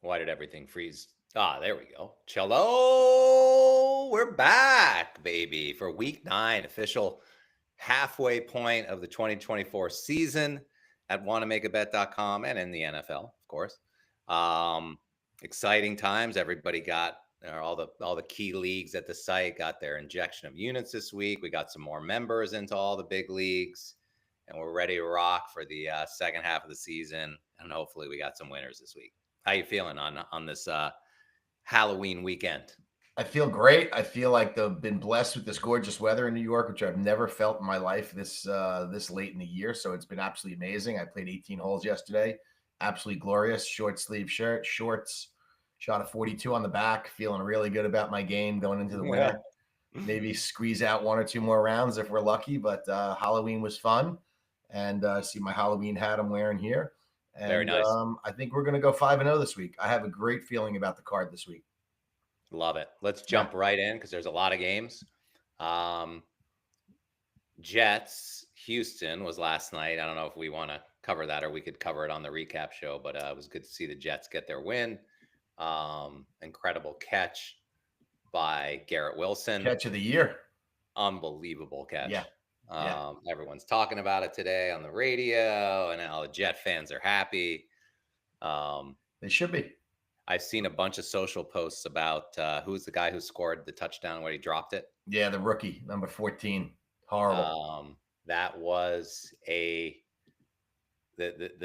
Why did everything freeze? Ah, there we go. Cello, we're back, baby, for week 9, official halfway point of the 2024 season at wannamakabet.com and in the NFL, of course. Um, Exciting times. Everybody got all the key leagues at the site got their injection of units this week. We got some more members into all the big leagues, and we're ready to rock for the second half of the season. And hopefully, we got some winners this week. How you feeling on this Halloween weekend? I feel great. I feel like they've been blessed with this gorgeous weather in New York, which I've never felt in my life this late in the year. So it's been absolutely amazing. I played 18 holes yesterday. Absolutely glorious. Short sleeve shirt, shorts, shot a 42 on the back, feeling really good about my game going into the winter. Maybe squeeze out one or two more rounds if we're lucky. But Halloween was fun. And see my Halloween hat I'm wearing here. Very And nice. I think we're going to go 5-0 this week. I have a great feeling about the card this week. Love it. Let's Yeah. jump right in because there's a lot of games. Jets, Houston was last night. I don't know if we want to cover that or we could cover it on the recap show, but it was good to see the Jets get their win. Incredible catch by Garrett Wilson. Catch of the year. Unbelievable catch. Yeah. Yeah. Everyone's talking about it today on the radio, and all the Jet fans are happy. They should be. I've seen a bunch of social posts about who's the guy who scored the touchdown where he dropped it. Yeah, the rookie, number 14. Horrible. That was the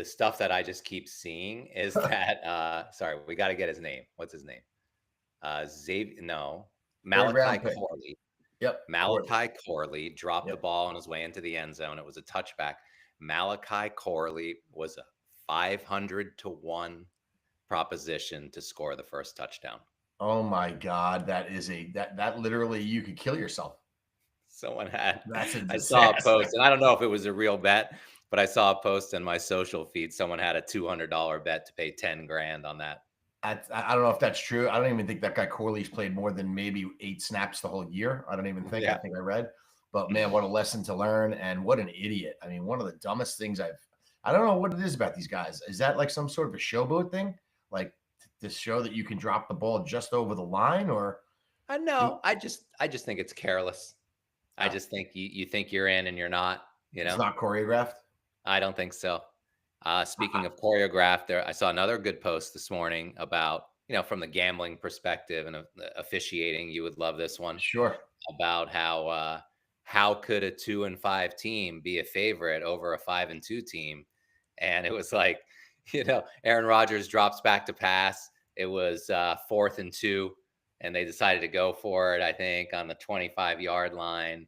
stuff that I just keep seeing is that sorry, we got to get his name. What's his name? Xavier? No, Malachi Corley. Yep. Malachi Corley dropped the ball on his way into the end zone. It was a touchback. Malachi Corley was a 500-1 proposition to score the first touchdown. Oh my God, that is that literally you could kill yourself. Someone had. That's a disaster. I saw a post, and I don't know if it was a real bet, but I saw a post in my social feed. Someone had a $200 bet to pay 10 grand on that. I don't know if that's true. I don't even think that guy Corley's played more than maybe 8 snaps the whole year. I don't even think. Yeah. I think I read. But man, what a lesson to learn, and what an idiot. I mean, one of the dumbest things I don't know what it is about these guys. Is that like some sort of a showboat thing? Like to show that you can drop the ball just over the line, or no, I just think it's careless. I just think you think you're in and you're not, It's not choreographed. I don't think so. Speaking of choreographed, there I saw another good post this morning about, from the gambling perspective and officiating. You would love this one. Sure. About how could a 2-5 team be a favorite over a 5-2 team? And it was like, Aaron Rodgers drops back to pass. It was 4th and 2, and they decided to go for it, I think, on the 25-yard line.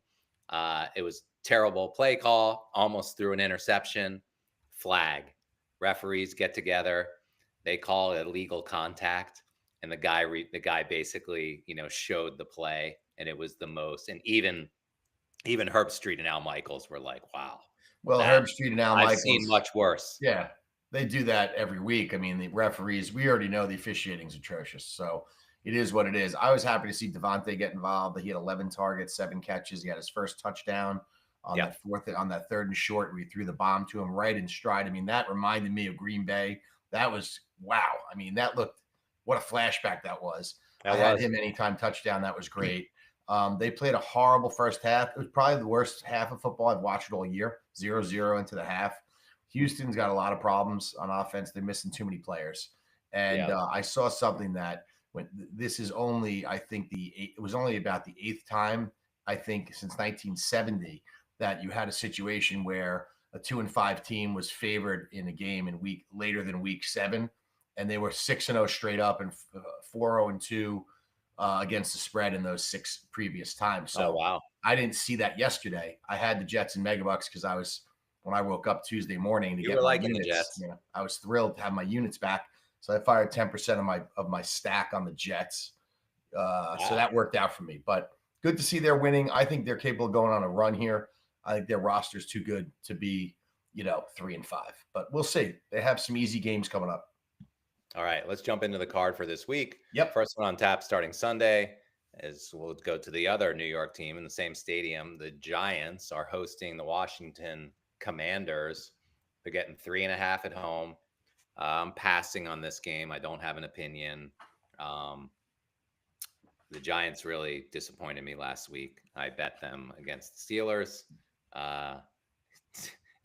It was terrible play call, almost threw an interception. Flag. Referees get together. They call it illegal contact, and the guy basically, showed the play, and it was the most. And even Herbstreit and Al Michaels were like, "Wow." Well, Herbstreit and Al Michaels. I've seen much worse. Yeah, they do that every week. I mean, the referees, we already know the officiating is atrocious. So it is what it is. I was happy to see Devontae get involved. He had 11 targets, 7 catches. He had his first touchdown on that 3rd and short. We threw the bomb to him right in stride. I mean, that reminded me of Green Bay. That was, wow. I mean, that looked, what a flashback that was. I had him anytime touchdown. That was great. They played a horrible first half. It was probably the worst half of football I've watched all year. 0-0 into the half. Houston's got a lot of problems on offense. They're missing too many players. And I saw something that when this is only, I think it was only about the 8th time, I think, since 1970 that you had a situation where a 2-5 team was favored in a game later than week 7, and they were 6-0 straight up and 4-0-2 against the spread in those 6 previous times. So wow. I didn't see that yesterday. I had the Jets and Megabucks because when I woke up Tuesday morning to get my units, the Jets. I was thrilled to have my units back. So I fired 10% of my stack on the Jets. So that worked out for me. But good to see they're winning. I think they're capable of going on a run here. I think their roster is too good to be, 3-5. But we'll see. They have some easy games coming up. All right, let's jump into the card for this week. Yep. First one on tap starting Sunday is we'll go to the other New York team in the same stadium. The Giants are hosting the Washington Commanders. They're getting 3.5 at home. I'm passing on this game. I don't have an opinion. Um, the Giants really disappointed me last week. I bet them against the Steelers. Uh,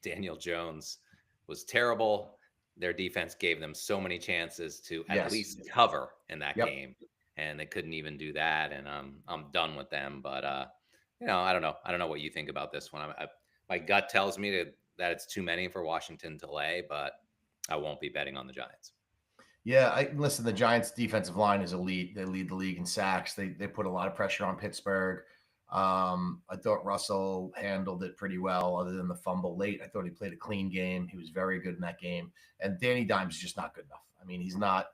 Daniel Jones was terrible. Their defense gave them so many chances to at Yes. least cover in that Yep. game, and they couldn't even do that. And I'm done with them. But I don't know. I don't know what you think about this one. My gut tells me that it's too many for Washington to lay, but I won't be betting on the Giants. Yeah, listen. The Giants' defensive line is elite. They lead the league in sacks. They put a lot of pressure on Pittsburgh. I thought Russell handled it pretty well, other than the fumble late. I thought he played a clean game. He was very good in that game. And Danny Dimes is just not good enough. I mean, he's not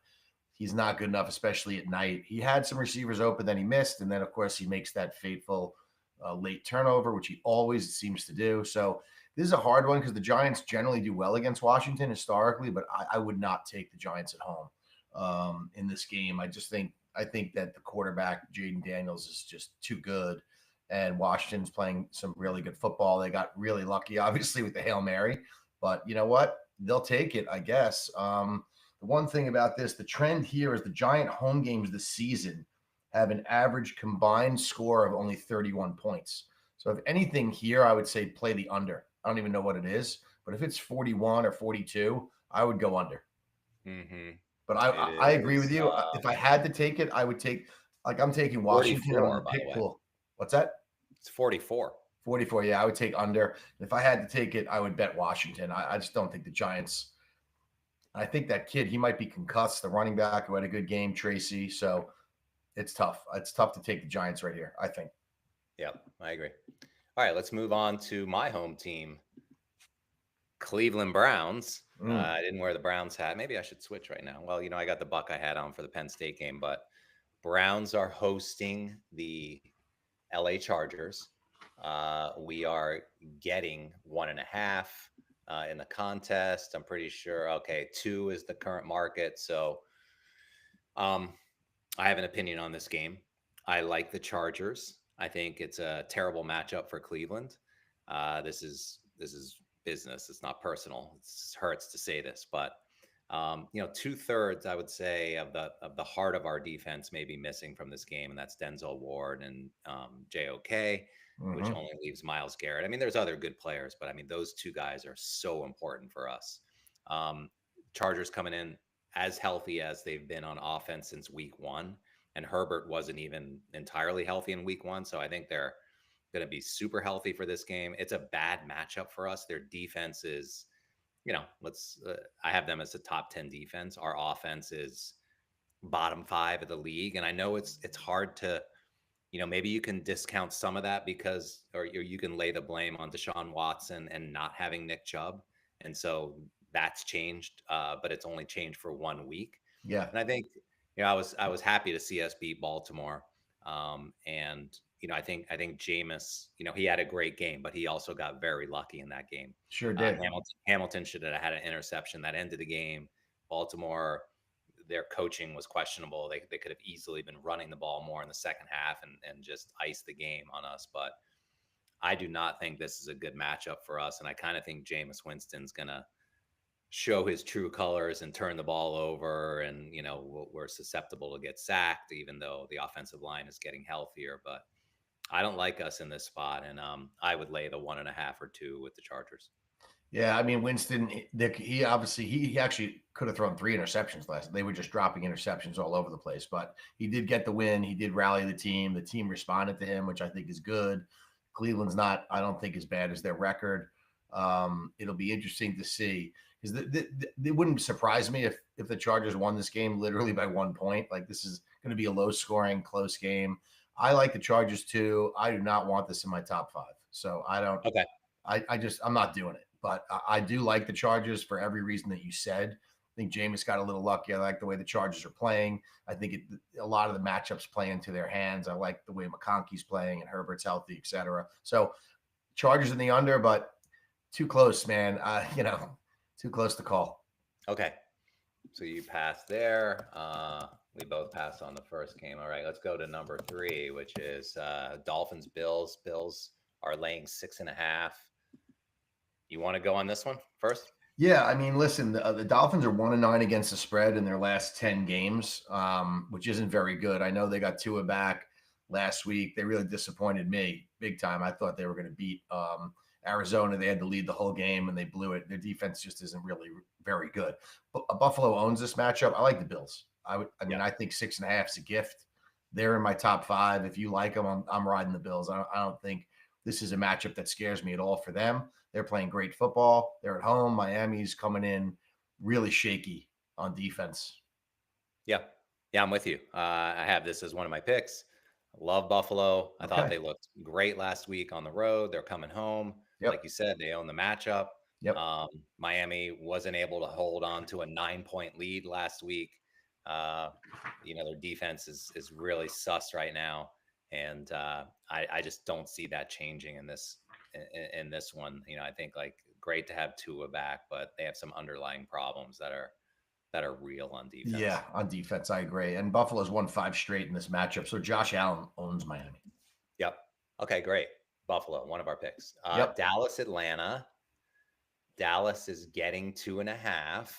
good enough, especially at night. He had some receivers open that he missed, and then of course he makes that fateful late turnover, which he always seems to do. So this is a hard one because the Giants generally do well against Washington historically, but I would not take the Giants at home in this game. I think that the quarterback Jaden Daniels is just too good, and Washington's playing some really good football. They got really lucky, obviously, with the Hail Mary, but you know what? They'll take it, I guess. The one thing about this, the trend here is the Giant home games this season have an average combined score of only 31 points. So if anything here, I would say play the under. I don't even know what it is, but if it's 41 or 42, I would go under. Mm-hmm. But It I agree with is you. If I had to take it, I would take, like, I'm taking Washington. I'm in 44, the by the pick way. pool. What's that? It's 44. 44. Yeah, I would take under. If I had to take it, I would bet Washington. I just don't think the Giants. I think that kid, he might be concussed, the running back who had a good game, Tracy. So it's tough. It's tough to take the Giants right here, I think. Yep, I agree. All right, let's move on to my home team, Cleveland Browns. I didn't wear the Browns hat. Maybe I should switch right now. Well, I got the Buckeye hat on for the Penn State game, but Browns are hosting the LA Chargers. We are getting 1.5 in the contest. I'm pretty sure. Okay, 2 is the current market. So I have an opinion on this game. I like the Chargers. I think it's a terrible matchup for Cleveland. This is business. It's not personal. It hurts to say this, but 2/3, I would say, of the heart of our defense may be missing from this game, and that's Denzel Ward and JOK, which Mm-hmm. only leaves Myles Garrett. I mean, there's other good players, but I mean, those two guys are so important for us. Um, Chargers coming in as healthy as they've been on offense since week one, and Herbert wasn't even entirely healthy in week one, so I think they're going to be super healthy for this game. It's a bad matchup for us. Their defense is, I have them as a top 10 defense. Our offense is bottom 5 of the league. And I know it's hard to, maybe you can discount some of that because, or you can lay the blame on Deshaun Watson and not having Nick Chubb. And so that's changed, but it's only changed for 1 week. Yeah. And I think, I was happy to see us beat Baltimore. And I think Jameis, he had a great game, but he also got very lucky in that game. Sure did. Hamilton should have had an interception that ended the game. Baltimore, their coaching was questionable. They could have easily been running the ball more in the second half and just ice the game on us. But I do not think this is a good matchup for us. And I kind of think Jameis Winston's going to show his true colors and turn the ball over. And, we're susceptible to get sacked, even though the offensive line is getting healthier. But I don't like us in this spot. And I would lay the 1.5 or 2 with the Chargers. Yeah, I mean Winston. He obviously he actually could have thrown 3 interceptions last. They were just dropping interceptions all over the place, but he did get the win. He did rally the team. The team responded to him, which I think is good. Cleveland's not, I don't think, as bad as their record. It'll be interesting to see because it wouldn't surprise me if the Chargers won this game literally by 1 point. Like, this is going to be a low scoring, close game. I like the Chargers too. I do not want this in my top 5, so I don't. Okay. I'm not doing it. But I do like the Chargers for every reason that you said. I think Jameis got a little lucky. I like the way the Chargers are playing. I think a lot of the matchups play into their hands. I like the way McConkey's playing and Herbert's healthy, et cetera. So Chargers in the under, but too close, man. Too close to call. Okay. So you passed there. We both passed on the first game. All right, let's go to number 3, which is Dolphins Bills. Bills are laying 6.5. You want to go on this one first? Yeah, I mean, listen, the Dolphins are 1-9 against the spread in their last 10 games, which isn't very good. I know they got Tua back last week. They really disappointed me big time. I thought they were going to beat Arizona. They had to lead the whole game and they blew it. Their defense just isn't really very good. But Buffalo owns this matchup. I like the Bills. I Yeah. mean, I think 6.5 is a gift. They're in my top five. If you like them, I'm riding the Bills. I don't think this is a matchup that scares me at all for them. They're playing great football. They're at home. Miami's coming in really shaky on defense. Yeah. Yeah, I'm with you. I have this as one of my picks. Love Buffalo. I thought Okay. they looked great last week on the road. They're coming home. Like Yep. you said, they own the matchup. Yep. Miami wasn't able to hold on to a 9-point lead last week. Uh, their defense is really sus right now, and I just don't see that changing in this one. I think like great to have Tua back, but they have some underlying problems that are real on Yeah, defense. on defense, I agree. And Buffalo's won 5 straight in this matchup. So Josh Allen owns Miami. Yep. Okay, great. Buffalo, one of our picks. Yep. Dallas, Atlanta. Dallas is getting 2.5.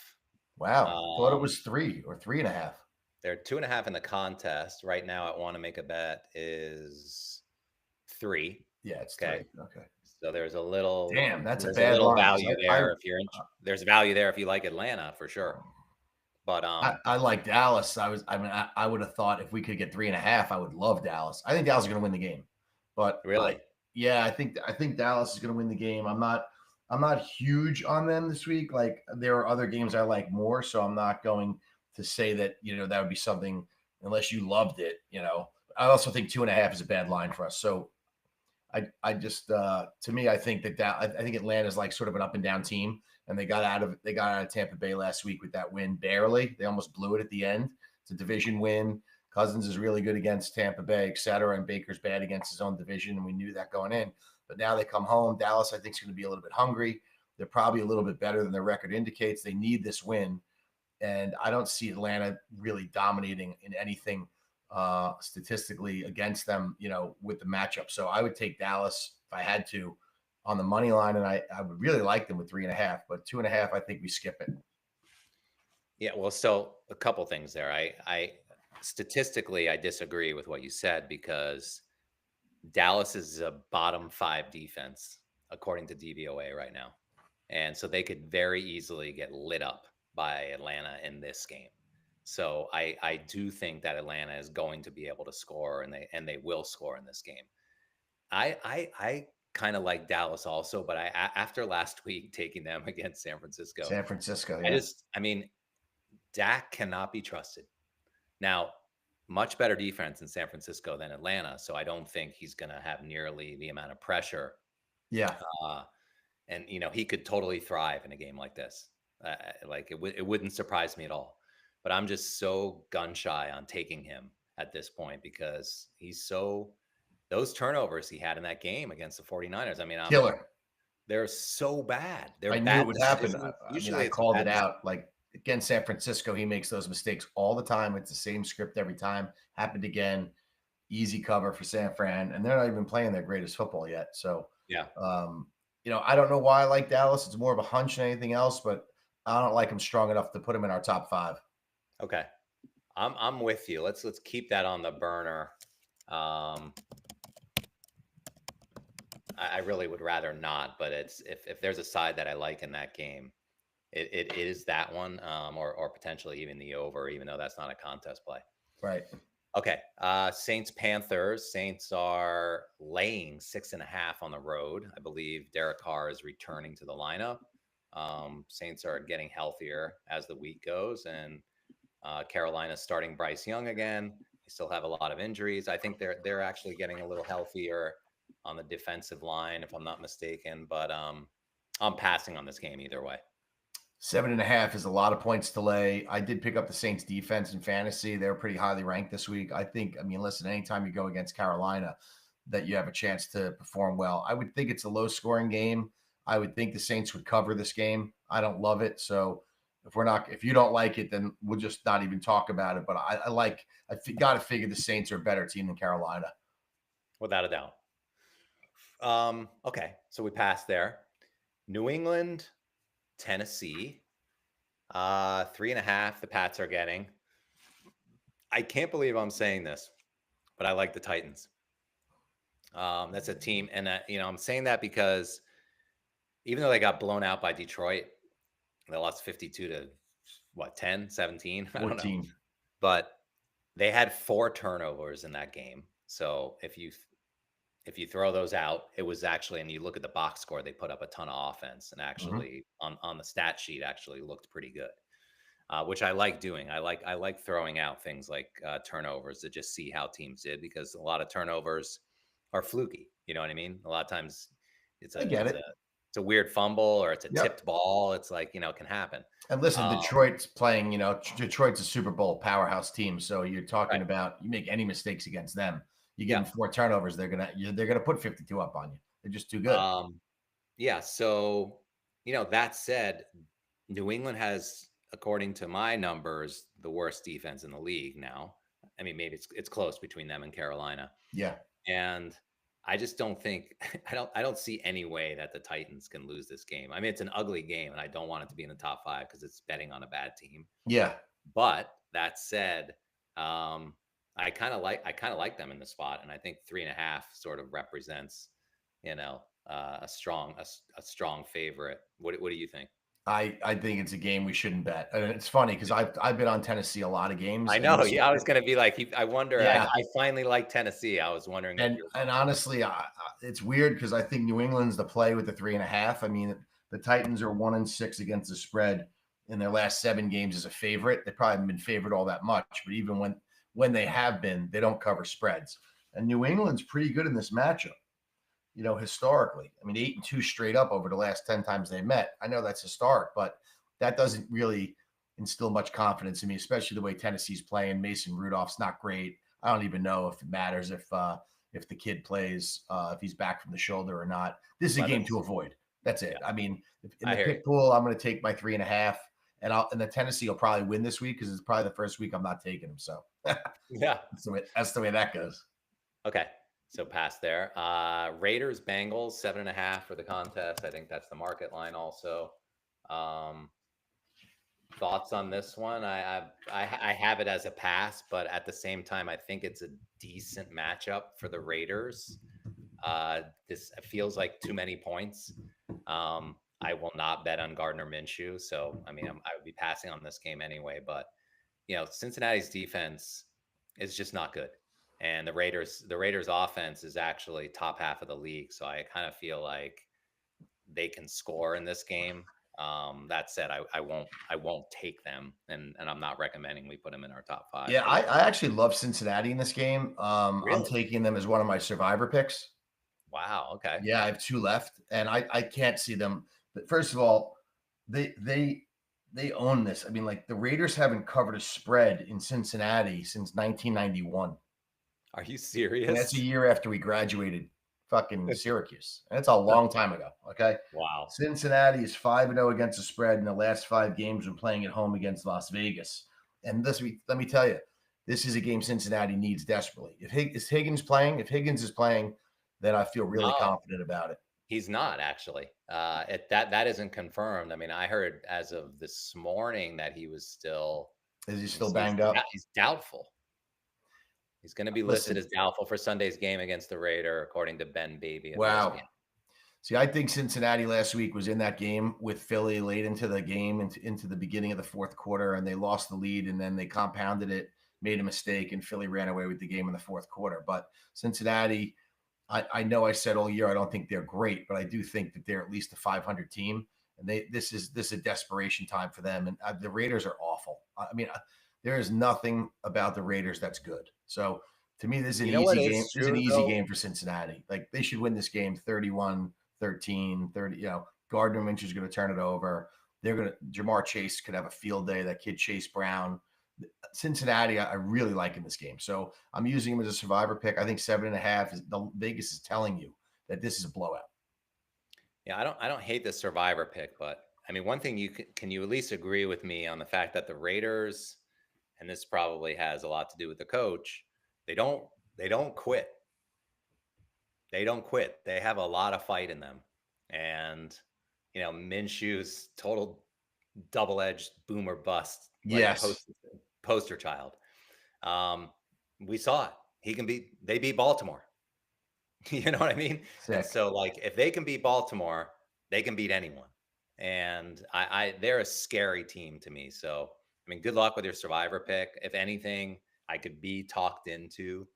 Wow. Thought it Um, was 3 or 3.5. they're 2.5 in the contest. Right now, I want to make a bet is 3. Yeah, it's Okay. 3. Okay. So Damn, that's a there's a bad little line. value there if you're Uh, there's value there if you like Atlanta for sure. But I like Dallas. I would have thought if we could get 3.5, I would love Dallas. I think Dallas is going to win the game, but really, yeah, I think Dallas is going to win the game. I'm not huge on them this week. Like there are other games I like more, so I'm not going to say that that would be something unless you loved it. I also think 2.5 is a bad line for us. So I just to me I think I think Atlanta's like sort of an up and down team, and they got out of Tampa Bay last week with that win barely. They almost blew it at the end. It's a division win. Cousins is really good against Tampa Bay, et cetera, and Baker's bad against his own division, and we knew that going in. But now they come home. Dallas, I think, is going to be a little bit hungry. They're probably a little bit better than their record indicates. They need this win, and I don't see Atlanta really dominating in anything statistically against them, with the matchup. So I would take Dallas if I had to on the money line, and I would really like them with 3.5, but 2.5, I think we skip it. yeah. Well, so a couple things there. I statistically I disagree with what you said because Dallas is a bottom 5 defense according to DVOA right now. And so they could very easily get lit up by Atlanta in this game. So I do think that Atlanta is going to be able to score and they will score in this game. I kind of like Dallas also, but after last week taking them against San Francisco, San Francisco, yeah. I mean, Dak cannot be trusted. Now, much better defense in San Francisco than Atlanta, so I don't think he's going to have nearly the amount of pressure. Yeah. Uh, and he could totally thrive in a game like this. Like it wouldn't surprise me at all. But I'm just so gun shy on taking him at this point because those turnovers he had in that game against the 49ers. I mean, Killer. they're so bad. They're I knew it bad would happen. decisions. I mean, Usually I it's a called bad it out. Like against San Francisco, he makes those mistakes all the time. It's the same script every time. Happened again. Easy cover for San Fran, and they're not even playing their greatest football yet. So, yeah. I don't know why I like Dallas. It's more of a hunch than anything else, but I don't like them strong enough to put them in our top five. Okay. I'm with you. Let's keep that on the burner. I really would rather not, but it's if there's a side that I like in that game, it is that one, or potentially even the over, even though that's not a contest play. Right. Okay. Saints Panthers. Saints are laying 6.5 on the road. I believe Derek Carr is returning to the lineup. Saints are getting healthier as the week goes, and Carolina's starting Bryce Young again. They still have a lot of injuries. I think they're actually getting a little healthier on the defensive line, if I'm not mistaken. But I'm passing on this game either way. 7.5 is a lot of points to lay. I did pick up the Saints defense in fantasy. They're pretty highly ranked this week. I mean, listen, anytime you go against Carolina, that you have a chance to perform well. I would think it's a low scoring game. I would think the Saints would cover this game. I don't love it. So if you don't like it, then we'll just not even talk about it. But I got to figure the Saints are a better team than Carolina. Without a doubt. Okay. So we passed there. New England Tennessee. 3.5. The Pats are getting. I can't believe I'm saying this, but I like the Titans. That's a team, and I'm saying that because even though they got blown out by Detroit, they lost 52 to what, 10, 17? I don't know. 14. But they had 4 turnovers in that game. So if you throw those out, it was actually, and you look at the box score, they put up a ton of offense, and actually on the stat sheet actually looked pretty good. Which I like doing. I like throwing out things like turnovers to just see how teams did, because a lot of turnovers are fluky. You know what I mean? A lot of times it's I a get it's it. a it's a weird fumble, or it's a Yep. tipped ball. It's like, it can happen. And listen, Um, Detroit's playing, Detroit's a Super Bowl powerhouse team. So you're talking right. about, you make any mistakes against them, you give Yeah. them 4 turnovers, they're gonna put 52 up on you. They're just too good. Yeah. So, that said, New England has, according to my numbers, the worst defense in the league now. I mean, maybe it's close between them and Carolina. Yeah. And I just don't think I don't see any way that the Titans can lose this game. I mean, it's an ugly game, and I don't want it to be in the top 5 because it's betting on a bad team. Yeah. But that said, I kind of like them in the spot, and I think 3.5 sort of represents, a strong favorite. What do you think? I think it's a game we shouldn't bet. And it's funny because I've been on Tennessee a lot of games, I and know. this Yeah, I was gonna be like, I wonder. I, yeah. I finally like Tennessee. I was wondering if you're And going. honestly, it's weird because I think New England's the play with the 3.5. I mean, the Titans are 1-6 against the spread in their last 7 games as a favorite. They probably haven't been favored all that much, but even when they have been, they don't cover spreads. And New England's pretty good in this matchup, historically. I mean, 8-2 straight up over the last 10 times they met. I know that's historic, but that doesn't really instill much confidence in me, especially the way Tennessee's playing. Mason Rudolph's not great. I don't even know if it matters if the kid plays, if he's back from the shoulder or not. This is a game to avoid. That's it. Yeah, I mean, in I the hear you. pick pool, I'm going to take my 3.5, and the Tennessee will probably win this week because it's probably the first week I'm not taking them. So Yeah. that's the way that goes. Okay. So pass there. Raiders, Bengals, 7.5 for the contest. I think that's the market line also. Thoughts on this one? I have it as a pass, but at the same time, I think it's a decent matchup for the Raiders. This feels like too many points. I will not bet on Gardner Minshew, so I mean, I would be passing on this game anyway. But Cincinnati's defense is just not good, and the Raiders offense is actually top half of the league. So I kind of feel like they can score in this game. That said, I won't take them, and I'm not recommending we put them in our top 5. Yeah, I actually love Cincinnati in this game. I'm Really? taking them as one of my survivor picks. Wow. Okay. Yeah, I have 2 left, and I can't see them. But first of all, they own this. I mean, like, the Raiders haven't covered a spread in Cincinnati since 1991. Are you And that's a serious? year after we graduated fucking Syracuse. And that's a long time ago. Okay. Wow. Cincinnati is 5-0 against the spread in the last 5 games when playing at home against Las Vegas. And let me tell you, this is a game Cincinnati needs desperately. If Higgins is playing, then I feel really No, confident about it. he's not actually. That isn't confirmed. I mean, I heard as of this morning that he was still. Is he Let me still see, banged up? he's doubtful. He's going to be listed Listen, as doubtful for Sunday's game against the Raider, according to Ben Baby of wow. ESPN. See, I think Cincinnati last week was in that game with Philly late into the game, into the beginning of the fourth quarter, and they lost the lead, and then they compounded it, made a mistake, and Philly ran away with the game in the fourth quarter. But Cincinnati, I know I said all year I don't think they're great, but I do think that they're at least a 500 team, and this is a desperation time for them. And the Raiders are awful. I mean, there is nothing about the Raiders that's good. So to me, this is an You know what easy game. is This is an true easy though? game for Cincinnati. Like, they should win this game 31-13, 30. Gardner Minshew is going to turn it over. Jamar Chase could have a field day. That kid Chase Brown. Cincinnati, I really like in this game. So I'm using him as a survivor pick. I think 7.5 Vegas is telling you that this is a blowout. Yeah, I don't hate the survivor pick, but I mean, one thing can you at least agree with me on the fact that the Raiders, and this probably has a lot to do with the coach, they don't quit. They don't quit. They have a lot of fight in them, and Minshew's total double-edged boomer bust, like Yes. poster child. We saw it. They beat Baltimore. You know what I mean? And Sick. so, like, if they can beat Baltimore, they can beat anyone. And they're a scary team to me. So, I mean, good luck with your survivor pick. If anything, I could be talked into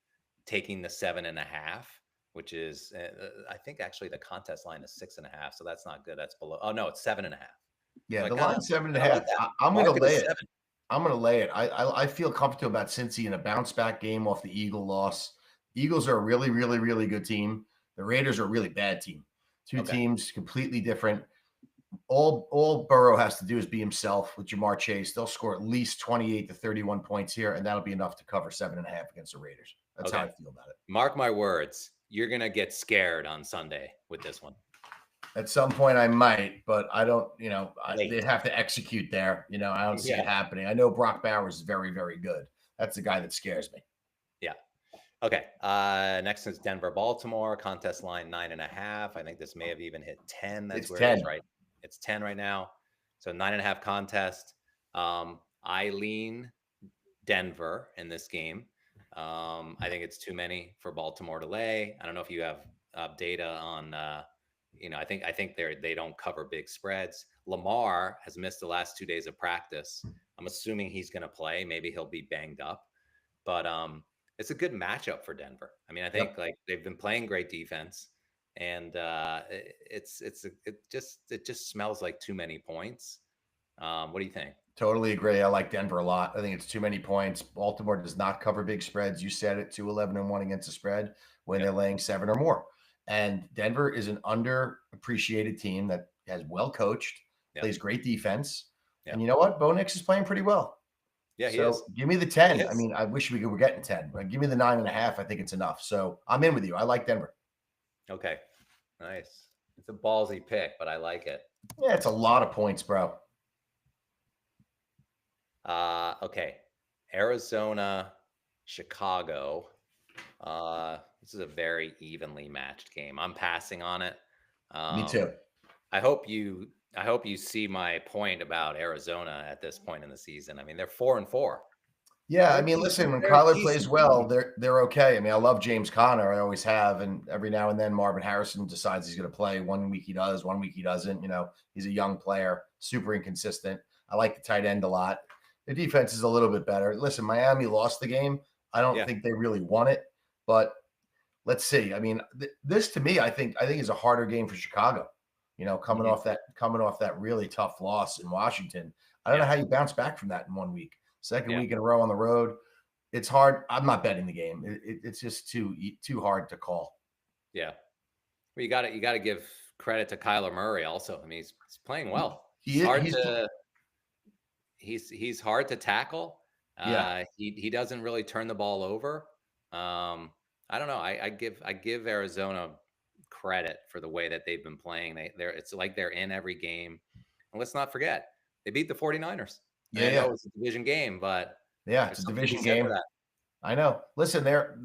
taking the 7.5, which is, I think actually the contest line is 6.5. So that's not good. That's below. Oh no, it's 7.5. Yeah, So I the kind of, line's seven and a kind of half. like that. I'm going to Market lay is it. 7. I'm going to lay it. I feel comfortable about Cincy in a bounce back game off the Eagle loss. Eagles are a really, really, really good team. The Raiders are a really bad team. Two Okay. teams completely different. All Burrow has to do is be himself with Jamar Chase. They'll score at least 28 to 31 points here, and that'll be enough to cover 7.5 against the Raiders. That's how I feel about it. Mark my words. You're going to get scared on Sunday with this one. At some point I might, but I don't, they'd have to execute there. I don't see it happening. I know Brock Bowers is very, very good. That's the guy that scares me. Yeah. Okay. Next is Denver, Baltimore. Contest line 9.5. I think this may have even hit 10. That's It's where 10. it is, right? It's 10 right now. So 9.5 contest. I lean Denver in this game. I think it's too many for Baltimore to lay. I don't know if you have data on I think they don't cover big spreads. Lamar has missed the last 2 days of practice. I'm assuming he's going to play. Maybe he'll be banged up, but it's a good matchup for Denver. I mean, I think like they've been playing great defense, and it just smells like too many points. What do you think? Totally agree. I like Denver a lot. I think it's too many points. Baltimore does not cover big spreads. You said it, 2-11-1 against the spread when they're laying 7 or more. And Denver is an underappreciated team that has well coached, plays great defense. And you know what? Bo Nix is playing pretty well. Yeah, so give me the 10. I mean, I wish we were getting 10, but give me the 9.5. I think it's enough. So I'm in with you. I like Denver. Okay. Nice. It's a ballsy pick, but I like it. Yeah, it's a lot of points, bro. Okay. Arizona, Chicago. This is a very evenly matched game. I'm passing on it. Me too. I hope you see my point about Arizona at this point in the season. I mean, they're 4-4. Yeah, I mean, listen, when Kyler plays well, they're okay. I mean, I love James Conner. I always have, and every now and then Marvin Harrison decides he's going to play. 1 week he does, 1 week he doesn't. He's a young player, super inconsistent. I like the tight end a lot. The defense is a little bit better. Listen, Miami lost the game. I don't think they really won it, but let's see. I mean, this to me, I think is a harder game for Chicago. Coming off that really tough loss in Washington. I don't know how you bounce back from that in 1 week. Second week in a row on the road. It's hard. I'm not betting the game. It's just too hard to call. Yeah. Well, you got to give credit to Kyler Murray also. I mean, he's playing well. He's hard to tackle. He doesn't really turn the ball over. I don't know. I give Arizona credit for the way that they've been playing. It's like they're in every game. And let's not forget, they beat the 49ers. I know it's a division game, but it's a division game. I know. Listen, they're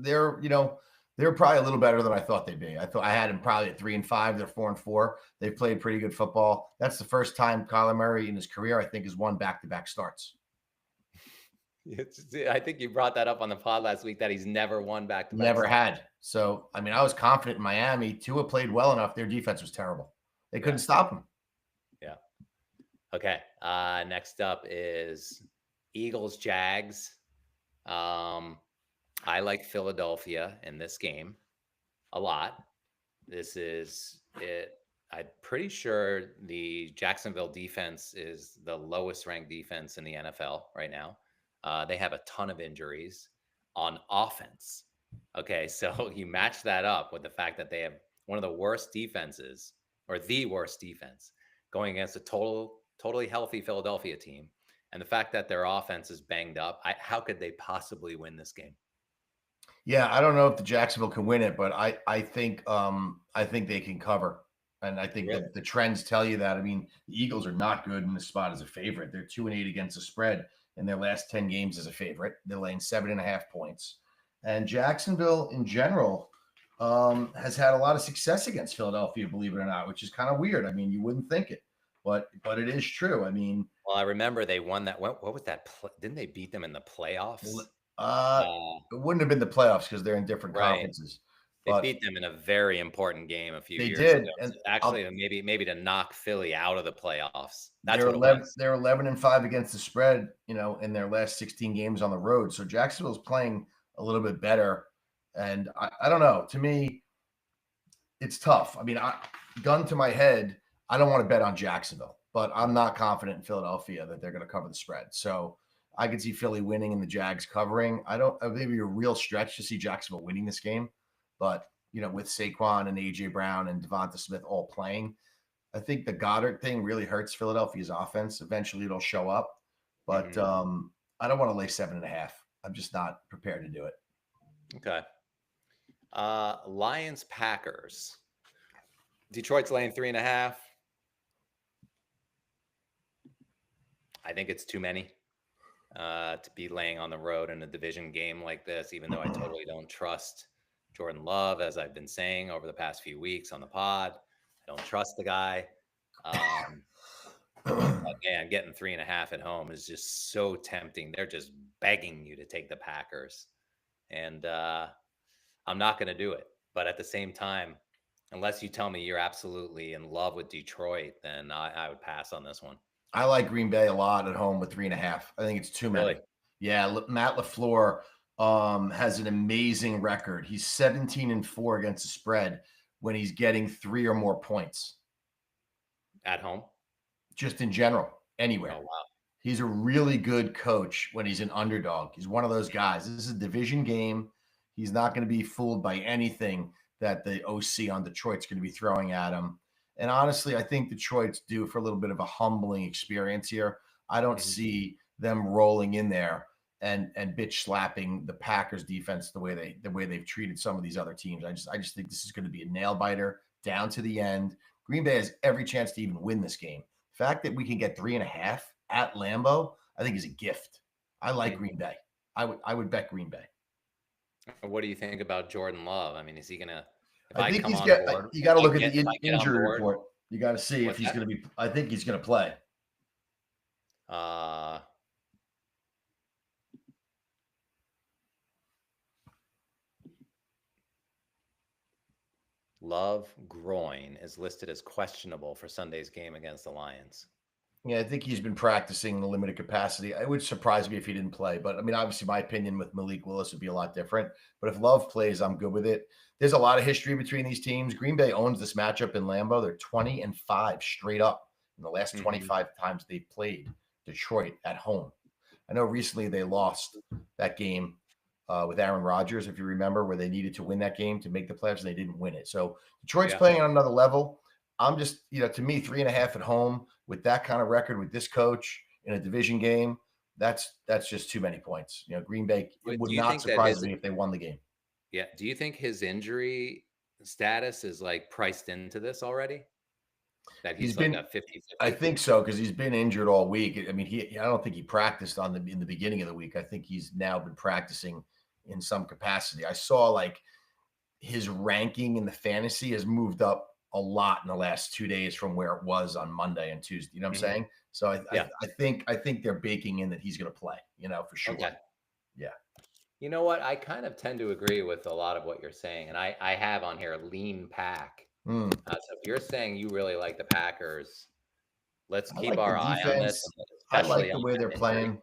probably a little better than I thought they'd be. I had them probably at 3-5. They're 4-4. They've played pretty good football. That's the first time Kyler Murray in his career, I think, has won back-to-back starts. I think you brought that up on the pod last week that he's never won back-to-back. Never had. So, I mean, I was confident in Miami. Tua played well enough. Their defense was terrible. They couldn't stop him. Yeah. Okay. Next up is Eagles, Jags. I like Philadelphia in this game a lot. This is it. I'm pretty sure the Jacksonville defense is the lowest ranked defense in the NFL right now. They have a ton of injuries on offense. Okay, so you match that up with the fact that they have one of the worst defenses, or the worst defense, going against a totally healthy Philadelphia team, and the fact that their offense is banged up. How could they possibly win this game? Yeah, I don't know if the Jacksonville can win it, but I think they can cover. And I think that the trends tell you that. I mean, the Eagles are not good in this spot as a favorite. They're 2-8 against the spread in their last 10 games as a favorite. They're laying 7.5 points. And Jacksonville in general, has had a lot of success against Philadelphia, believe it or not, which is kind of weird. I mean, you wouldn't think it, but it is true. I mean, Well, I remember they won that. What was that? Didn't they beat them in the playoffs? uh, Uh, it wouldn't have been the playoffs because they're in different right. conferences, They but beat them in a very important game a few they years ago. did. And Actually, maybe to knock Philly out of the playoffs. That's they're what it 11 was. they're 11-5 against the spread, in their last 16 games on the road. So Jacksonville's playing a little bit better. And I don't know. To me, it's tough. I mean, gun to my head, I don't want to bet on Jacksonville, but I'm not confident in Philadelphia that they're going to cover the spread. So I could see Philly winning and the Jags covering. I think it'd be a real stretch to see Jacksonville winning this game, but with Saquon and AJ Brown and Devonta Smith all playing, I think the Goddard thing really hurts Philadelphia's offense. Eventually, it'll show up, but Mhm. I don't want to lay 7.5. I'm just not prepared to do it. Okay. Lions Packers. Detroit's laying 3.5. I think it's too many to be laying on the road in a division game like this, even though I totally don't trust Jordan Love, as I've been saying over the past few weeks on the pod. I don't trust the guy. But man, getting 3.5 at home is just so tempting. They're just begging you to take the Packers. And I'm not going to do it. But at the same time, unless you tell me you're absolutely in love with Detroit, then I would pass on this one. I like Green Bay a lot at home with 3.5. I think it's too Really? many. Yeah, Matt LaFleur has an amazing record. He's 17-4 against the spread when he's getting 3 or more points. At home? Just in general, anywhere. Oh, wow. He's a really good coach when he's an underdog. He's one of those guys. This is a division game. He's not going to be fooled by anything that the OC on Detroit's going to be throwing at him. And honestly, I think Detroit's due for a little bit of a humbling experience here. I don't Mhm. see them rolling in there and bitch slapping the Packers defense the way they've treated some of these other teams. I just think this is going to be a nail biter down to the end. Green Bay has every chance to even win this game. The fact that we can get 3.5 at Lambeau, I think is a gift. I like Green Bay. I would bet Green Bay. What do you think about Jordan Love? I mean, is he gonna? If I I think come he's on got. board, You got to look at if the I get on injury board, report. You got to see if what's he's that? going to be. I think he's going to play. Uh, Love groin is listed as questionable for Sunday's game against the Lions. Yeah, I think he's been practicing in a limited capacity. It would surprise me if he didn't play, but I mean, obviously, my opinion with Malik Willis would be a lot different. But if Love plays, I'm good with it. There's a lot of history between these teams. Green Bay owns this matchup in Lambeau. They're 20-5 straight up in the last Mhm. 25 times they've played Detroit at home. I know recently they lost that game with Aaron Rodgers, if you remember, where they needed to win that game to make the playoffs and they didn't win it. So Detroit's Yeah. playing on another level. I'm just, to me, 3.5 at home with that kind of record with this coach in a division game, that's just too many points. Green Bay, it would Do you not think that surprise me if they won the game. Yeah. Do you think his injury status is like priced into this already? That He's he's like a been, 50 I 50? think so, because he's been injured all week. I mean, I don't think he practiced in the beginning of the week. I think he's now been practicing in some capacity. I saw like his ranking in the fantasy has moved up a lot in the last 2 days from where it was on Monday and Tuesday. You know what I'm Mhm. saying? So Yeah. I think they're baking in that he's going to play. For sure. Okay. Yeah. You know what? I kind of tend to agree with a lot of what you're saying. And I have on here lean pack. Hmm. So if you're saying you really like the Packers, let's I keep like the our eye on this, defense. I especially like the on way they're that injury. playing.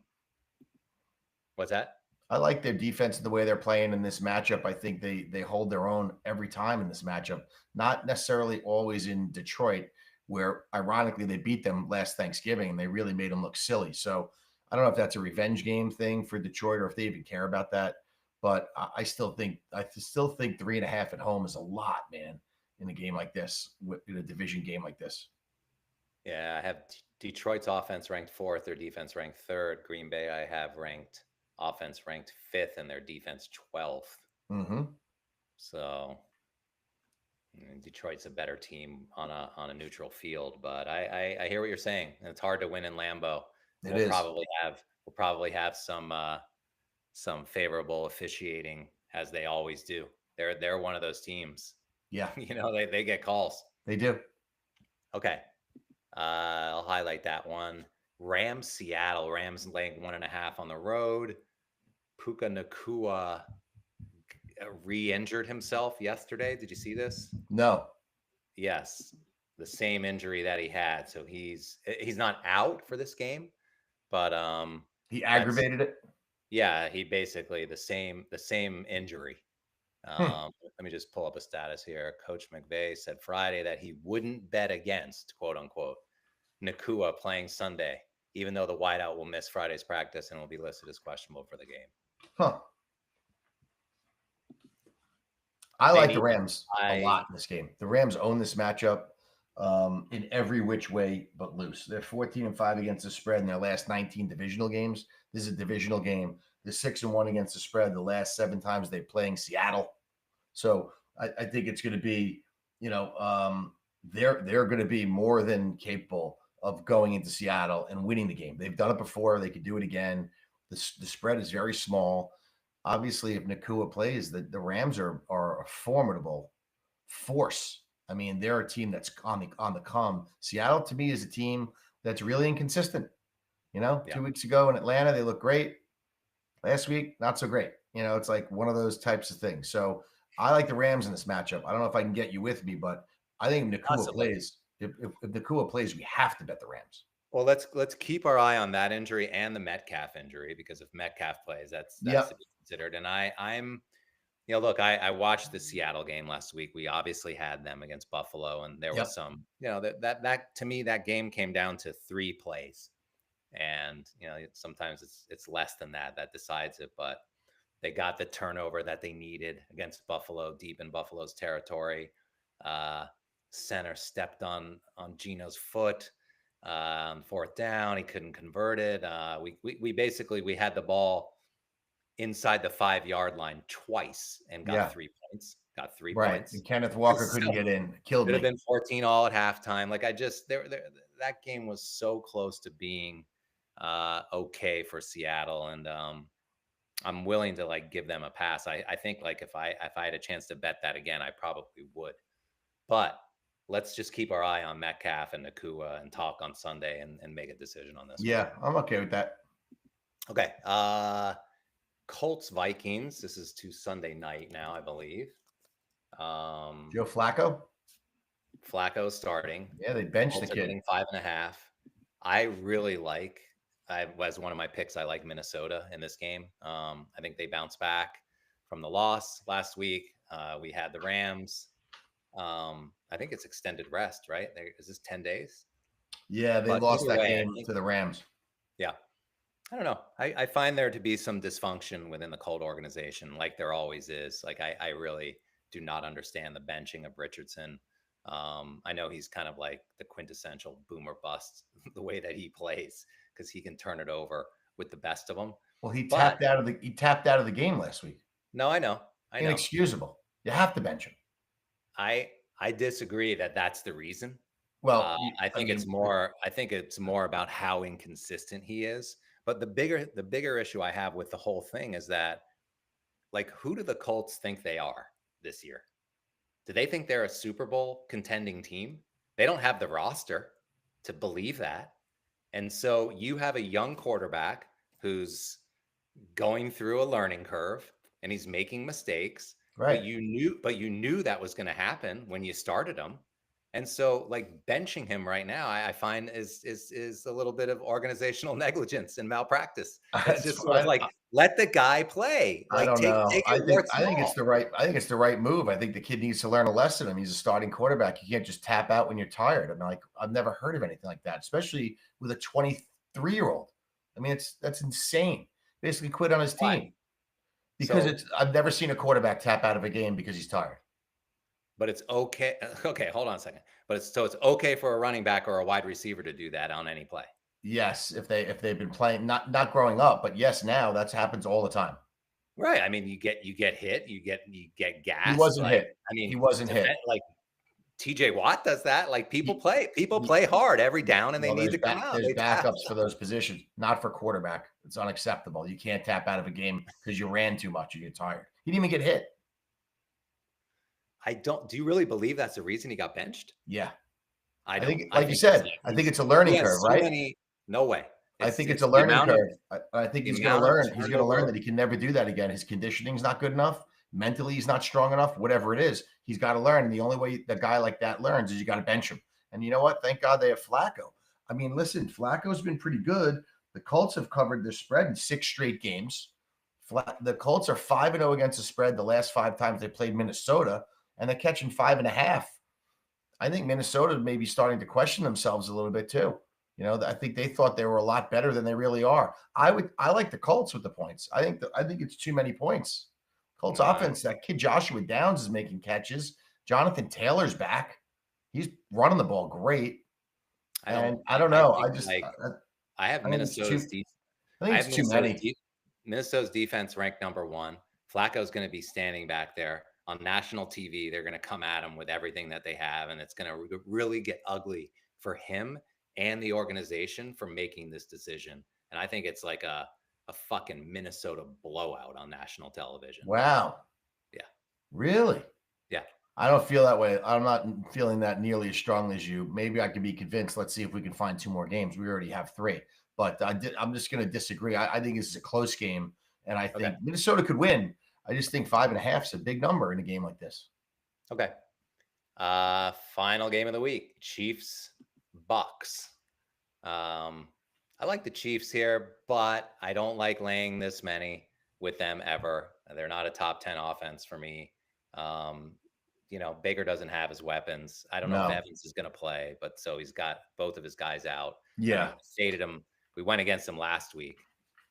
What's that? I like their defense and the way they're playing in this matchup. I think they hold their own every time in this matchup. Not necessarily always in Detroit, where ironically they beat them last Thanksgiving and they really made them look silly. So I don't know if that's a revenge game thing for Detroit or if they even care about that. But I still think 3.5 at home is a lot, man, in a game like this, in a division game like this. Yeah, I have Detroit's offense ranked fourth, their defense ranked third. Green Bay, I have ranked offense ranked fifth, and their defense 12th. Mm-hmm. So Detroit's a better team on a neutral field, but I hear what you're saying. It's hard to win in Lambeau. It We'll is. probably have some favorable officiating as they always do. They're one of those teams. Yeah, They get calls. they do. Okay. I'll highlight that one. Rams, Seattle. Rams laying 1.5 on the road. Puka Nakua re-injured himself yesterday. Did you see this? No. Yes, the same injury that he had. So he's not out for this game, but He aggravated it. Yeah, he basically the same injury. Let me just pull up a status here. Coach McVay said Friday that he wouldn't bet against, quote unquote, Nakua playing Sunday, even though the wideout will miss Friday's practice and will be listed as questionable for the game. Huh. I like the Rams a lot in this game. The Rams own this matchup in every which way but loose. They're 14-5 against the spread in their last 19 divisional games. This is a divisional game. They're 6-1 against the spread the last 7 times they're playing Seattle. So I think it's going to be, they're going to be more than capable of going into Seattle and winning the game. They've done it before. They could do it again. The spread is very small. Obviously, if Nakua plays, the Rams are a formidable force. I mean, they're a team that's on the come. Seattle, to me, is a team that's really inconsistent. 2 weeks ago in Atlanta, they looked great. Last week, not so great. It's like one of those types of things. So I like the Rams in this matchup. I don't know if I can get you with me, but I think if Nakua plays, if Nakua plays, we have to bet the Rams. Well, let's keep our eye on that injury and the Metcalf injury, because if Metcalf plays, that's to be considered. And I'm look, I watched the Seattle game last week. We obviously had them against Buffalo, and there was some, that to me, that game came down to 3 plays. And, sometimes it's less than that decides it, but they got the turnover that they needed against Buffalo, deep in Buffalo's territory. Center stepped on Gino's foot on 4th down. He couldn't convert it. We basically had the ball inside the 5-yard line twice and got 3 points. Got 3 points. And Kenneth Walker couldn't get in. Killed me. Could have been 14 all at halftime. Like that game was so close to being okay for Seattle, and I'm willing to give them a pass. I think if I had a chance to bet that again, I probably would. But let's just keep our eye on Metcalf and Nakua and talk on Sunday and make a decision on this. Yeah, I'm okay with that. Okay. Colts Vikings. This is to Sunday night now, I believe. Joe Flacco. Flacco starting. Yeah, they benched the kid. 5.5. I really like. As one of my picks, I like Minnesota in this game. I think they bounce back from the loss last week. We had the Rams. I think it's extended rest, right? Is this 10 days? Yeah, they lost that game to the Rams. Yeah. I don't know. I find there to be some dysfunction within the Colt organization, like there always is. I really do not understand the benching of Richardson. I know he's kind of like the quintessential boomer bust, the way that he plays, because he can turn it over with the best of them. Well, he tapped out of the game last week. No, I know. Inexcusable. You have to bench him. I disagree that that's the reason. Well, I think it's more about how inconsistent he is. But the bigger issue I have with the whole thing is that, who do the Colts think they are this year? Do they think they're a Super Bowl contending team? They don't have the roster to believe that. And so you have a young quarterback who's going through a learning curve and he's making mistakes. Right. But you knew that was going to happen when you started him. And so benching him right now, I find is a little bit of organizational negligence and malpractice. It's just sort of let the guy play. I don't know. I think it's the right move. I think the kid needs to learn a lesson. I mean, he's a starting quarterback. You can't just tap out when you're tired. I've never heard of anything like that, especially with a 23-year-old. I mean, that's insane. Basically quit on his team. Because I've never seen a quarterback tap out of a game because he's tired. But it's okay. Okay, hold on a second. But it's okay for a running back or a wide receiver to do that on any play. Yes, if they've been playing, not growing up, but yes, now that happens all the time. Right. I mean, you get hit, you get gas. He wasn't hit. I mean, he wasn't hit. TJ Watt does that. People play hard every down, and they need to come out. There's backups for those positions, not for quarterback. It's unacceptable. You can't tap out of a game because you ran too much or you're tired. He didn't even get hit. I don't. Do you really believe that's the reason he got benched? Yeah. I I don't. think, I like you think it's said, like I think it's a he learning has curve, so right? many. No way. I think it's It's a the learning amount of curve. I think the he's going to amount of learn. He's going to learn turnover. that he can never do that again. His conditioning's not good enough. Mentally, he's not strong enough. Whatever it is, he's got to learn. And the only way the guy like that learns is you got to bench him. And you know what? Thank God they have Flacco. I mean, listen, Flacco's been pretty good. The Colts have covered their spread in 6 straight games. The Colts are 5-0 against the spread the last 5 times they played Minnesota, and they're catching 5.5. I think Minnesota may be starting to question themselves a little bit too. You know, I think they thought they were a lot better than they really are. I like the Colts with the points. I think it's too many points. Colts Uh, offense, that kid Joshua Downs is making catches. Jonathan Taylor's back. He's running the ball great. I don't. And I don't I know. think like I have I think it's too Minnesota's I think I it's have too many. Minnesota's defense ranked number 1. Flacco's going to be standing back there on national TV. They're going to come at him with everything that they have, and it's going to really get ugly for him and the organization for making this decision. And I think it's like a fucking Minnesota blowout on national television. Wow. Yeah. Really? Yeah. I don't feel that way. I'm not feeling that nearly as strongly as you. Maybe I could be convinced. Let's see if we can find 2 more games. We already have 3. But I'm just going to disagree. I think this is a close game, and I think Minnesota could win. I just think 5.5 is a big number in a game like this. Okay. Final game of the week: Chiefs Bucks. I like the Chiefs here, but I don't like laying this many with them ever. They're not a top 10 offense for me. Baker doesn't have his weapons. I don't know if Evans is going to play, but so he's got both of his guys out. Yeah. Stated him. We went against him last week.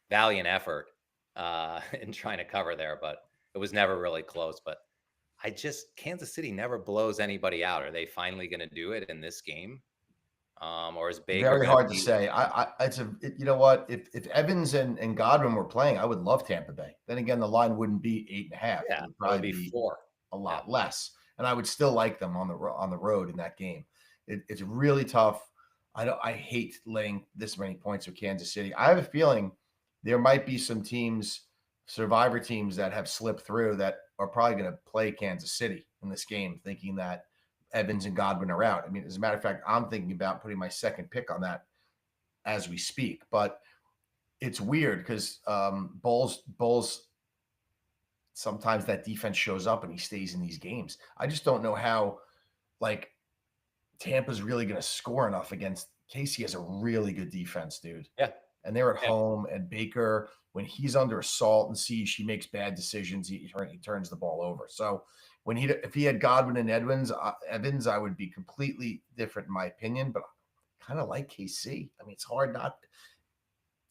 Valiant effort in trying to cover there, but it was never really close. But Kansas City never blows anybody out. Are they finally going to do it in this game? Or is Baker very hard to say? You know what? If Evans and Godwin were playing, I would love Tampa Bay. Then again, the line wouldn't be 8.5. Yeah, it would probably be 4. A lot less, and I would still like them on the road in that game. It's really tough. I hate laying this many points with Kansas City. I have a feeling there might be some teams, survivor teams, that have slipped through that are probably going to play Kansas City in this game, thinking that Evans and Godwin are out. I mean, as a matter of fact, I'm thinking about putting my second pick on that as we speak. But it's weird because Bulls. Sometimes that defense shows up and he stays in these games. I just don't know how, like, Tampa's really going to score enough against Casey. Has a really good defense, dude. Yeah. And they're at home, and Baker, when he's under assault and siege, he makes bad decisions. He turns the ball over. So if he had Godwin and Evans, I would be completely different in my opinion, but I kind of like KC. I mean, it's hard not,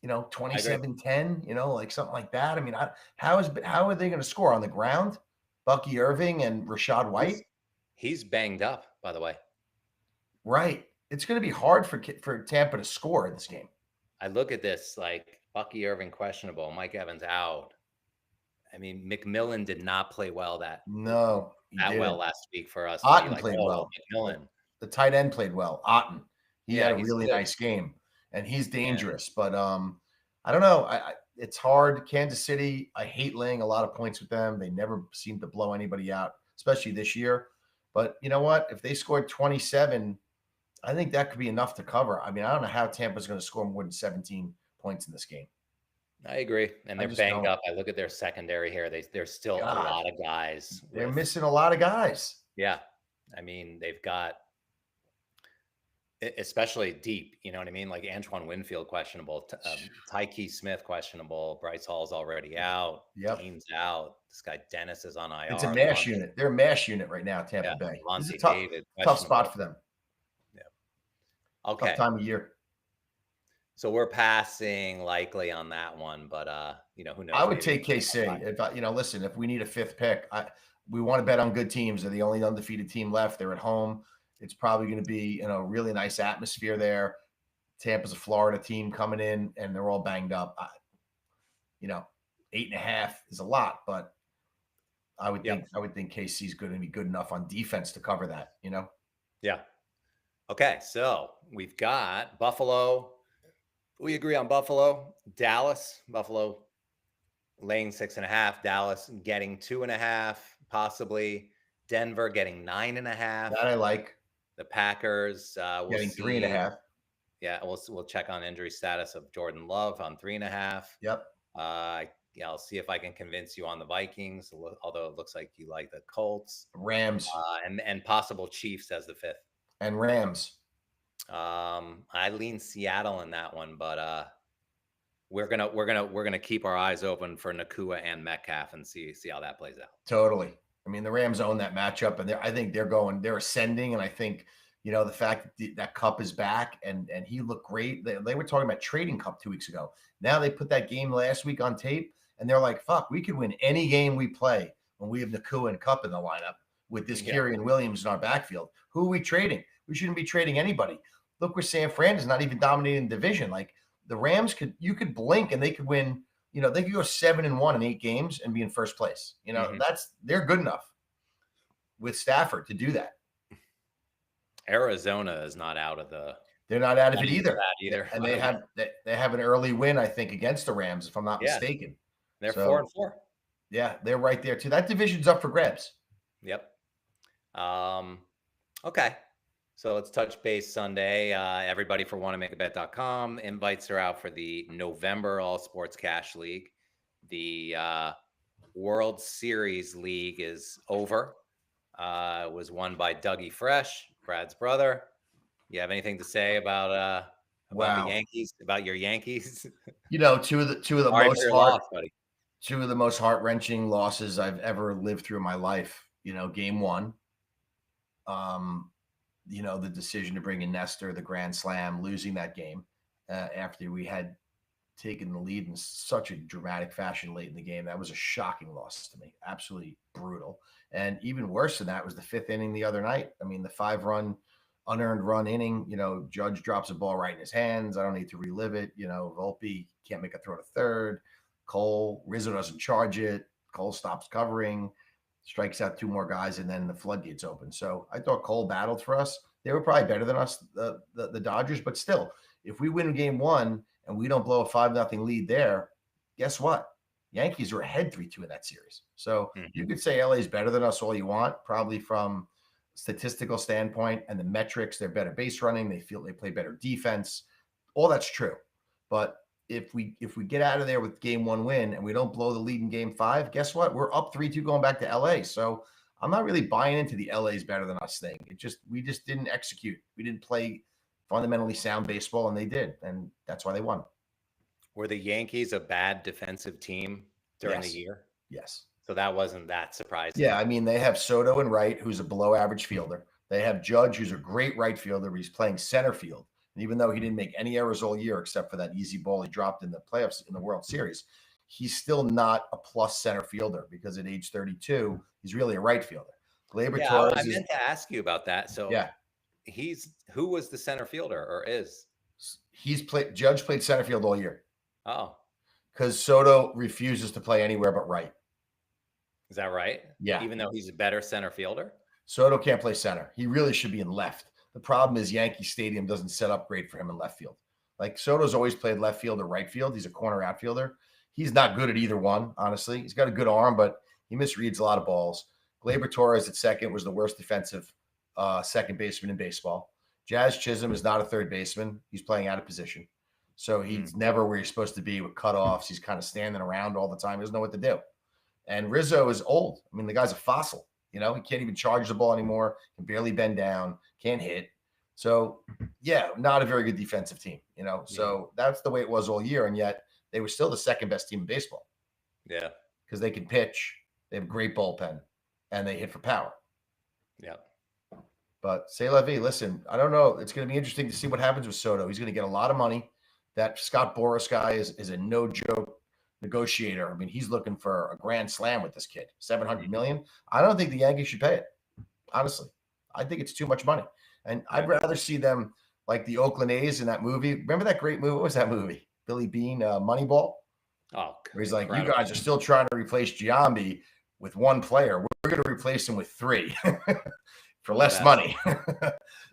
27-10, like something like that. I mean, how are they going to score on the ground? Bucky Irving and Rachaad White? He's banged up, by the way. Right. It's going to be hard for Tampa to score in this game. I look at this like Bucky Irving questionable, Mike Evans out. I mean, McMillan did not play well well last week for us. Otten played well. McMillan. The tight end played well. Otten. He had a really nice game. And he's dangerous, but I don't know. It's hard. Kansas City, I hate laying a lot of points with them. They never seem to blow anybody out, especially this year. But you know what? If they scored 27, I think that could be enough to cover. I mean, I don't know how Tampa's going to score more than 17 points in this game. I agree. And they're banged up. I look at their secondary here. There's still a lot of guys. They're missing a lot of guys. Yeah. I mean, they've got, especially deep, you know what I mean? Like Antoine Winfield questionable, Tyke Smith questionable, Bryce Hall's already out, Dean's out. This guy Dennis is on IR. It's a mash unit. They're a mash unit right now, Tampa Bay. This is a tough spot for them. Yeah. Okay. Tough time of year. So we're passing likely on that one, but who knows? I would take KC. Listen, if we need a 5th pick, we want to bet on good teams. They're the only undefeated team left. They're at home. It's probably going to be, really nice atmosphere there. Tampa's a Florida team coming in, and they're all banged up. 8.5 is a lot, but I would think KC is going to be good enough on defense to cover that. Yeah. Okay, so we've got Buffalo. We agree on Buffalo. Dallas. Buffalo laying 6.5. Dallas getting 2.5, possibly. Denver getting 9.5. That I like. The Packers, we'll Getting see. 3.5. Yeah, we'll check on injury status of Jordan Love on 3.5. Yep. Yeah, I'll see if I can convince you on the Vikings, although it looks like you like the Colts. Rams. And possible Chiefs as the 5th. And Rams. I lean Seattle in that one, but we're gonna keep our eyes open for Nakua and Metcalf and see how that plays out. Totally. I mean, the Rams own that matchup, and I think they're ascending, and I think the fact that Kupp is back and he looked great. They were talking about trading Kupp 2 weeks ago. Now they put that game last week on tape, and they're like, "Fuck, we could win any game we play when we have Nakua and Kupp in the lineup with this Kyren Williams in our backfield. Who are we trading? We shouldn't be trading anybody. Look where San Fran is not even dominating the division. Like the Rams you could blink and they could win." They could go 7-1 in 8 games and be in first place. They're good enough with Stafford to do that. Arizona is not out of They're not out of it either. And they have an early win, I think, against the Rams, if I'm not mistaken. They're 4-4. Yeah, they're right there too. That division's up for grabs. Yep. Okay. So let's touch base Sunday. Everybody for wantomakeabet.com. Invites are out for the November All Sports Cash League. The World Series League is over. It was won by Dougie Fresh, Brad's brother. You have anything to say about the Yankees? About your Yankees? Two of the most heart-wrenching losses I've ever lived through in my life. Game 1. The decision to bring in Nestor, the grand slam, losing that game after we had taken the lead in such a dramatic fashion late in the game. That was a shocking loss to me. Absolutely brutal. And even worse than that was the 5th inning the other night. I mean, the 5-run unearned run inning, Judge drops a ball right in his hands. I don't need to relive it. Volpe can't make a throw to third. Rizzo doesn't charge it. Cole stops covering, strikes out 2 more guys, and then the floodgates open. So I thought Cole battled for us. They were probably better than us, the Dodgers, but still, if we win game 1 and we don't blow a 5-0 lead there, guess what? Yankees are ahead 3-2 in that series. So you could say LA is better than us all you want, probably from statistical standpoint and the metrics. They're better base running. They feel they play better defense. All that's true. But if we get out of there with game 1 win and we don't blow the lead in game 5, guess what? We're up 3-2 going back to LA. So I'm not really buying into the LA is better than us thing. We just didn't execute. We didn't play fundamentally sound baseball, and they did. And that's why they won. Were the Yankees a bad defensive team during the year? Yes. So that wasn't that surprising. Yeah, I mean, they have Soto and Wright, who's a below-average fielder. They have Judge, who's a great right fielder. He's playing center field. And even though he didn't make any errors all year except for that easy ball he dropped in the playoffs in the World Series, he's still not a plus center fielder because at age 32, he's really a right fielder. Gleyber Torres I meant to ask you about that. So who was the center fielder or is? Judge played center field all year. Oh. Because Soto refuses to play anywhere but right. Is that right? Yeah. Even though he's a better center fielder? Soto can't play center. He really should be in left. The problem is Yankee Stadium doesn't set up great for him in left field. Like Soto's always played left field or right field. He's a corner outfielder. He's not good at either one, honestly. He's got a good arm, but he misreads a lot of balls. Gleyber Torres at second was the worst defensive second baseman in baseball. Jazz Chisholm is not a third baseman. He's playing out of position. So he's never where he's supposed to be with cutoffs. He's kind of standing around all the time. He doesn't know what to do. And Rizzo is old. I mean, the guy's a fossil. He can't even charge the ball anymore. Can barely bend down. Can't hit. So, not a very good defensive team, So that's the way it was all year. And yet they were still the second best team in baseball. Yeah. Because they can pitch. They have a great bullpen. And they hit for power. Yeah. But c'est la vie. Listen, I don't know. It's going to be interesting to see what happens with Soto. He's going to get a lot of money. That Scott Boras guy is a no-joke negotiator. I mean, he's looking for a grand slam with this kid. $700 million. I don't think the Yankees should pay it. Honestly, I think it's too much money. And I'd rather see them like the Oakland A's in that movie. Remember that great movie? What was that movie? Billy Beane, Moneyball? Oh, where he's like, you guys are still trying to replace Giambi with one player. We're going to replace him with 3 for less money.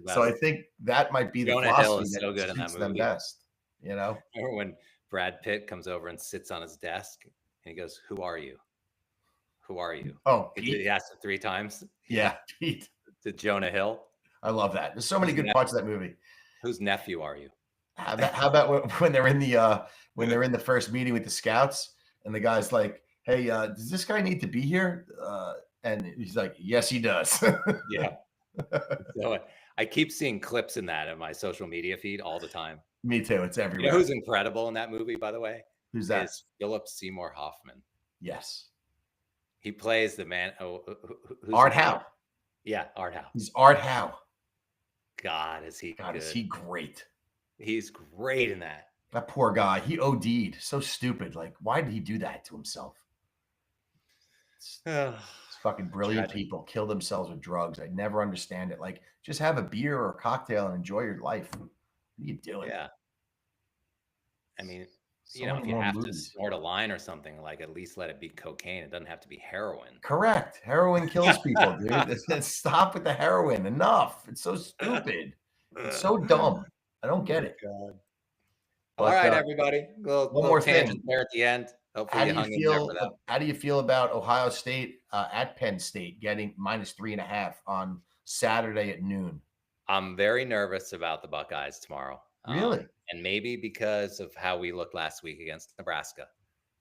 So I think that might be the philosophy that so good in that suits them best. Remember when Brad Pitt comes over and sits on his desk and he goes, "Who are you? Who are you? Oh, He Pete. asked it 3 times Yeah, Pete. to Jonah Hill. I love that. There's so many Whose good nep parts of that movie. whose nephew are you? How about when they're in the first meeting with the scouts and the guy's like, "Hey, does this guy need to be here?" And he's like, "Yes, he does." Yeah. So I keep seeing clips in that in my social media feed all the time. Me too. It's You know everywhere. who's incredible in that movie, by the way, Who's that? is Philip Seymour Hoffman. Yes, He plays the man. Who's he Art playing? Howe. Yeah, Art Howe. He's Art Howe. God, is he God, is good? he great? He's great in that. That poor guy. He OD'd. So stupid. Like, why did he do that to himself? Ugh, It's fucking brilliant Tragic. people kill themselves with drugs. I never understand it. Like, just have a beer or a cocktail and enjoy your life. What are you doing? Yeah. I mean, So many if you more have to movies. snort a line or something, like at least let it be cocaine. It doesn't have to be heroin. Correct. Heroin kills people, dude. Stop with the heroin. Enough. It's so stupid. It's so dumb. I don't get it. God. All But right, everybody. one Little more tangent thing. there at the end. Hopefully How you do you hung in there for feel? that. How do you feel about Ohio State at Penn State getting -3.5 on Saturday at noon? I'm very nervous about the Buckeyes tomorrow. Really? And maybe because of how we looked last week against Nebraska.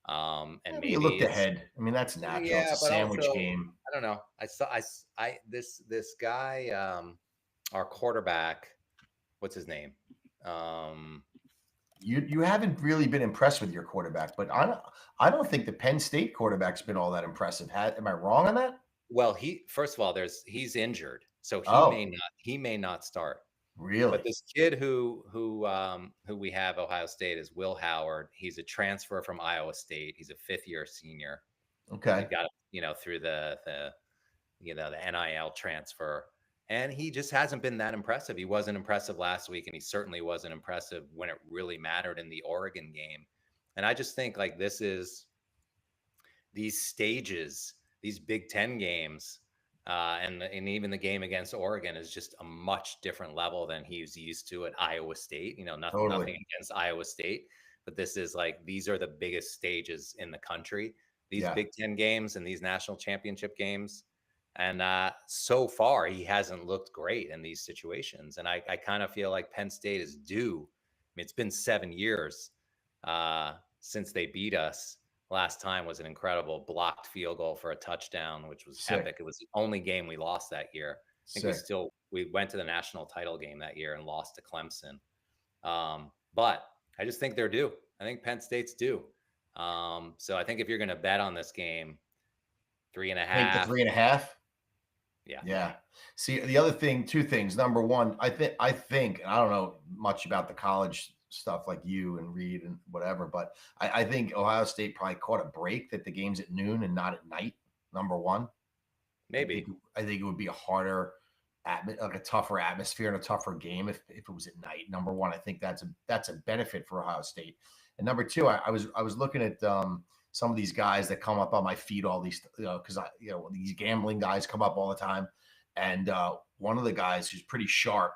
And You maybe looked it's ahead. I mean, that's natural. It's yeah, a but sandwich also game. I don't know. I saw I this guy, our quarterback, what's his name? You haven't really been impressed with your quarterback, but I don't think the Penn State quarterback's been all that impressive. Am I wrong on that? Well, he first of all, he's injured, so Oh, he may not start. But really? this kid who we have Ohio State is Will Howard. He's a transfer from Iowa State. He's a 5th-year senior. We Okay. got through the NIL transfer, and he just hasn't been that impressive. He wasn't impressive last week, and he certainly wasn't impressive when it really mattered in the Oregon game. And I just think like these stages, these Big Ten games, and even the game against Oregon is just a much different level than he's used to at Iowa State. Totally. Nothing against Iowa State, but this is like these are the biggest stages in the country. These Yeah. Big Ten games and these national championship games, and so far he hasn't looked great in these situations. And I kind of feel like Penn State is due. I mean, it's been 7 years since they beat us. Last time was an incredible blocked field goal for a touchdown, which was Sick. epic. It was the only game we lost that year. I think Sick. we went to the national title game that year and lost to Clemson. But I just think they're due. I think Penn State's due. So I think if you're going to bet on this game, Take the 3.5. 3.5. Yeah. Yeah. See, the other thing, two things. Number one, I think, and I don't know much about the college stuff like you and Reed and whatever, but I think Ohio State probably caught a break that the game's at noon and not at night. Number one. Maybe. I think it would be a harder, like a tougher atmosphere and a tougher game if it was at night. Number one, I think that's a benefit for Ohio State. And number two, I was looking at some of these guys that come up on my feed, all these, because these gambling guys come up all the time. And one of the guys who's pretty sharp,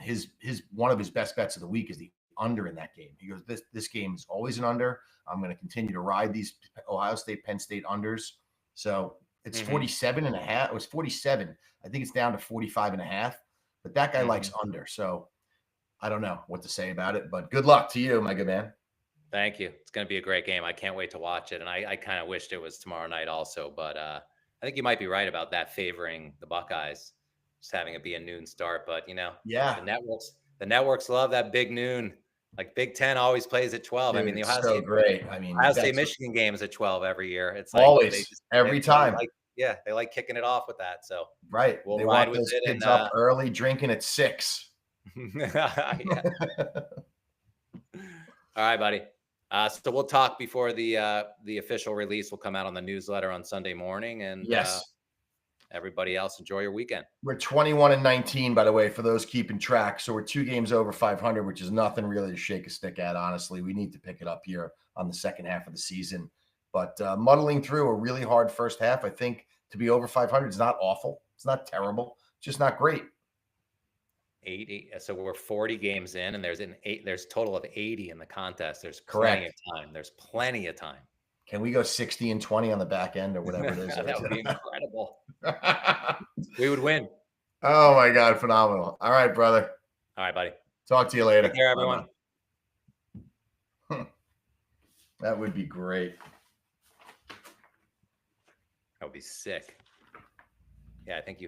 his one of his best bets of the week is the under in that game. He goes, this game is always an under. I'm going to continue to ride these Ohio State, Penn State unders. So it's 47 and a half. It was 47. I think it's down to 45 and a half. But that guy likes under. So I don't know what to say about it. But good luck to you, my good man. Thank you. It's going to be a great game. I can't wait to watch it. And I kind of wished it was tomorrow night also. But I think you might be right about that favoring the Buckeyes, just having it be a noon start. But, Yeah, the networks love that big noon. Like Big Ten always plays at 12. dude, I mean, the it's so great. I mean, Ohio State Michigan game is at 12 every year. It's like always, every time. They like kicking it off with that. So right, we'll they ride want with those it. kids up early, drinking at 6. Yeah. All right, buddy. So we'll talk before the official release will come out on the newsletter on Sunday morning. And yes, everybody else, enjoy your weekend. We're 21-19, by the way, for those keeping track. So we're 2 games over 500, which is nothing really to shake a stick at. Honestly, we need to pick it up here on the second half of the season. But muddling through a really hard first half, I think to be over 500 is not awful. It's not terrible. It's just not great. 80. So we're 40 games in, and there's a total of 80 in the contest. There's Correct. plenty of time. There's plenty of time. Can we go 60-20 on the back end or whatever it is? That would be incredible. We would win. Oh my God, phenomenal. All right, brother. All right, buddy. Talk to you later. Take care, everyone. That would be great. That would be sick. Yeah, I think you